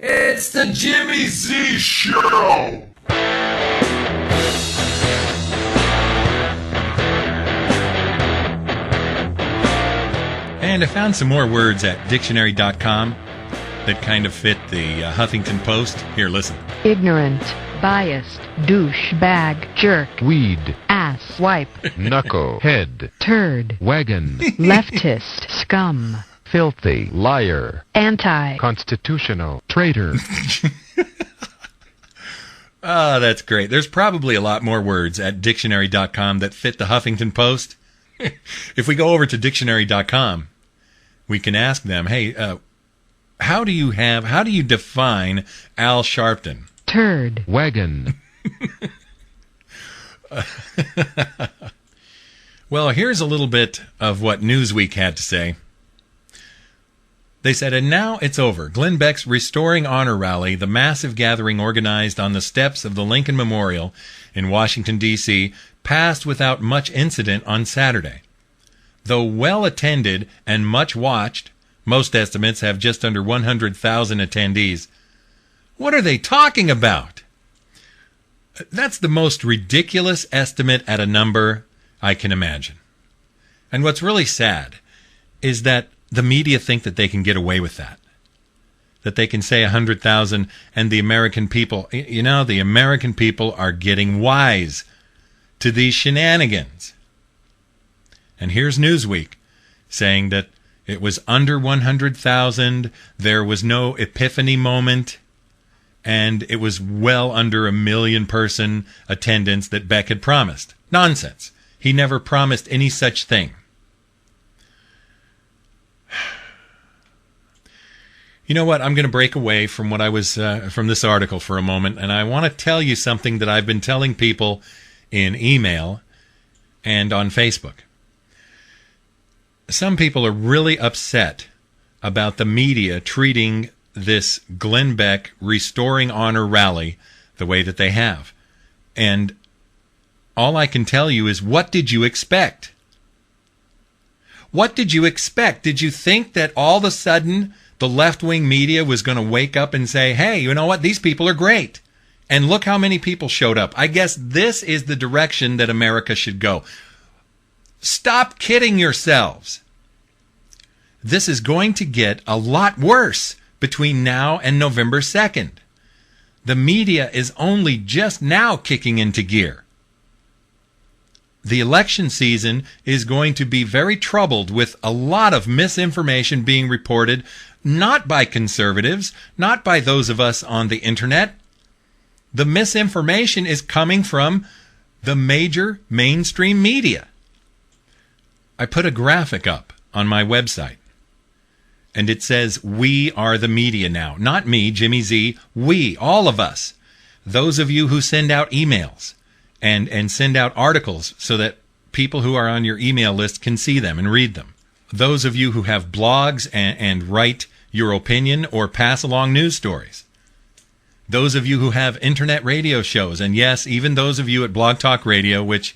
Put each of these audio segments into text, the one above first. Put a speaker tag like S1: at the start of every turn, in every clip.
S1: It's the Jimmy Z Show!
S2: And I found some more words at dictionary.com that kind of fit the Huffington Post. Here, listen.
S3: Ignorant, biased, douchebag, jerk,
S4: weed,
S3: ass, wipe,
S4: knucklehead,
S3: turd,
S4: wagon,
S3: leftist, scum,
S4: filthy, liar,
S3: anti-constitutional,
S4: traitor.
S2: Oh, that's great. There's probably a lot more words at dictionary.com that fit the Huffington Post. If we go over to dictionary.com, we can ask them, hey, how do you define Al Sharpton?
S3: turd,
S4: wagon.
S2: Well, here's a little bit of what Newsweek had to say. They said, and now it's over. Glenn Beck's Restoring Honor Rally, the massive gathering organized on the steps of the Lincoln Memorial in Washington, D.C., passed without much incident on Saturday. Though well attended and much watched, most estimates have just under 100,000 attendees. What are they talking about? That's the most ridiculous estimate at a number I can imagine. And what's really sad is that the media think that they can get away with that. That they can say 100,000 and the American people, the American people are getting wise to these shenanigans. And here's Newsweek saying that it was under 100,000, there was no epiphany moment, and it was well under 1 million person attendance that Beck had promised. Nonsense. He never promised any such thing. You know what? I'm going to break away from what I was from this article for a moment, and I want to tell you something that I've been telling people in email and on Facebook. Some people are really upset about the media treating this Glenn Beck Restoring Honor Rally the way that they have. And all I can tell you is, what did you expect? What did you expect? Did you think that all of a sudden the left-wing media was going to wake up and say, hey, you know what, these people are great. And look how many people showed up. I guess this is the direction that America should go. Stop kidding yourselves. This is going to get a lot worse between now and November 2nd. The media is only just now kicking into gear. The election season is going to be very troubled with a lot of misinformation being reported, not by conservatives, not by those of us on the internet. The misinformation is coming from the major mainstream media. I put a graphic up on my website, and it says, we are the media now. Not me, Jimmy Z, we, all of us. Those of you who send out emails and send out articles so that people who are on your email list can see them and read them. Those of you who have blogs and write your opinion or pass along news stories. Those of you who have internet radio shows, and yes, even those of you at Blog Talk Radio, which,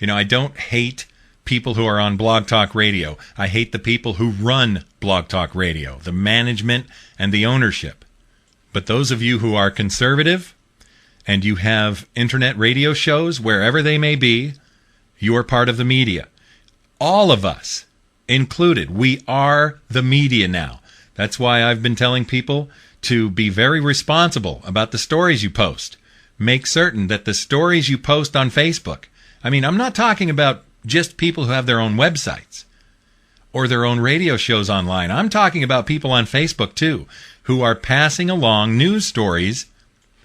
S2: I don't hate people who are on Blog Talk Radio. I hate the people who run Blog Talk Radio, the management and the ownership. But those of you who are conservative and you have internet radio shows, wherever they may be, you are part of the media. All of us included, we are the media now. That's why I've been telling people to be very responsible about the stories you post. Make certain that the stories you post on Facebook, I'm not talking about just people who have their own websites or their own radio shows online. I'm talking about people on Facebook, too, who are passing along news stories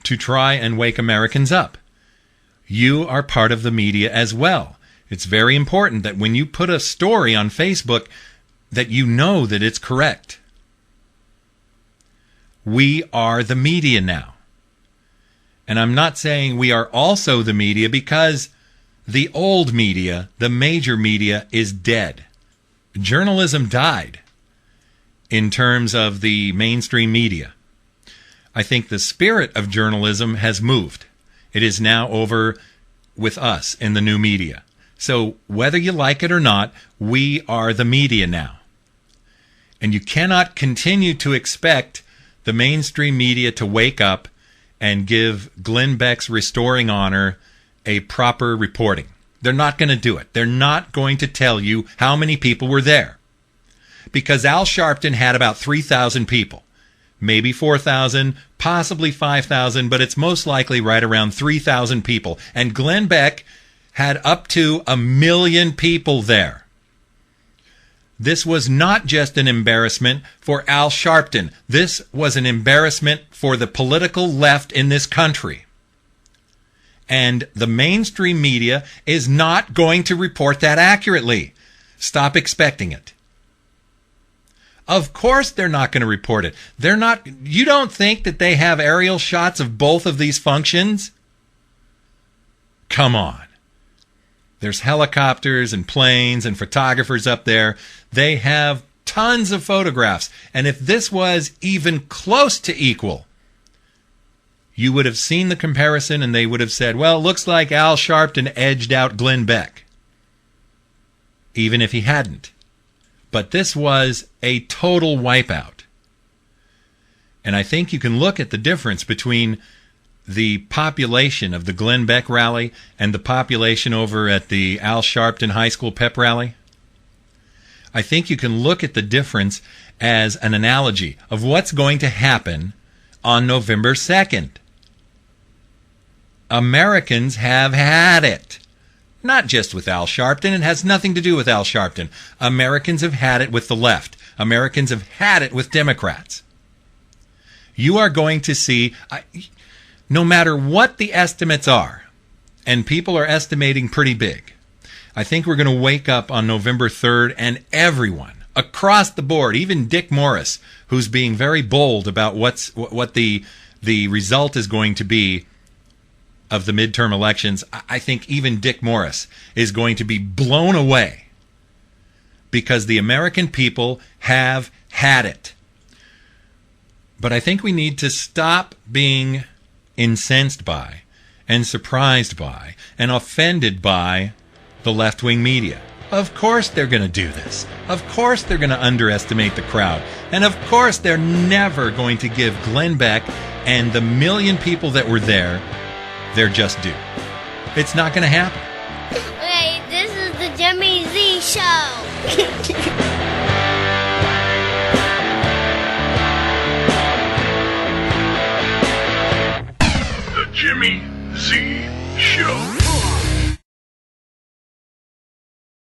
S2: to try and wake Americans up. You are part of the media as well. It's very important that when you put a story on Facebook, that you know that it's correct. We are the media now. And I'm not saying we are also the media, because the old media, the major media, is dead. Journalism died in terms of the mainstream media. I think the spirit of journalism has moved. It is now over with us in the new media. So whether you like it or not, we are the media now. And you cannot continue to expect the mainstream media to wake up and give Glenn Beck's Restoring Honor a proper reporting. They're not going to do it. They're not going to tell you how many people were there. Because Al Sharpton had about 3,000 people. Maybe 4,000, possibly 5,000, but it's most likely right around 3,000 people. And Glenn Beck had up to 1 million people there. This was not just an embarrassment for Al Sharpton. This was an embarrassment for the political left in this country. And the mainstream media is not going to report that accurately. Stop expecting it. Of course they're not going to report it. They're not. You don't think that they have aerial shots of both of these functions? Come on. There's helicopters and planes and photographers up there. They have tons of photographs. And if this was even close to equal, you would have seen the comparison and they would have said, well, it looks like Al Sharpton edged out Glenn Beck. Even if he hadn't. But this was a total wipeout. And I think you can look at the difference between the population of the Glenn Beck rally and the population over at the Al Sharpton High School pep rally. I think you can look at the difference as an analogy of what's going to happen on November 2nd. Americans have had it. Not just with Al Sharpton. It has nothing to do with Al Sharpton. Americans have had it with the left. Americans have had it with Democrats. You are going to see, no matter what the estimates are, and people are estimating pretty big, I think we're going to wake up on November 3rd and everyone, across the board, even Dick Morris, who's being very bold about what the result is going to be of the midterm elections, I think even Dick Morris is going to be blown away because the American people have had it. But I think we need to stop being incensed by and surprised by and offended by the left-wing media. Of course they're going to do this. Of course they're going to underestimate the crowd. And of course they're never going to give Glenn Beck and the 1 million people that were there their just due. It's not going to happen.
S5: Wait, this is the Jimmy Z Show.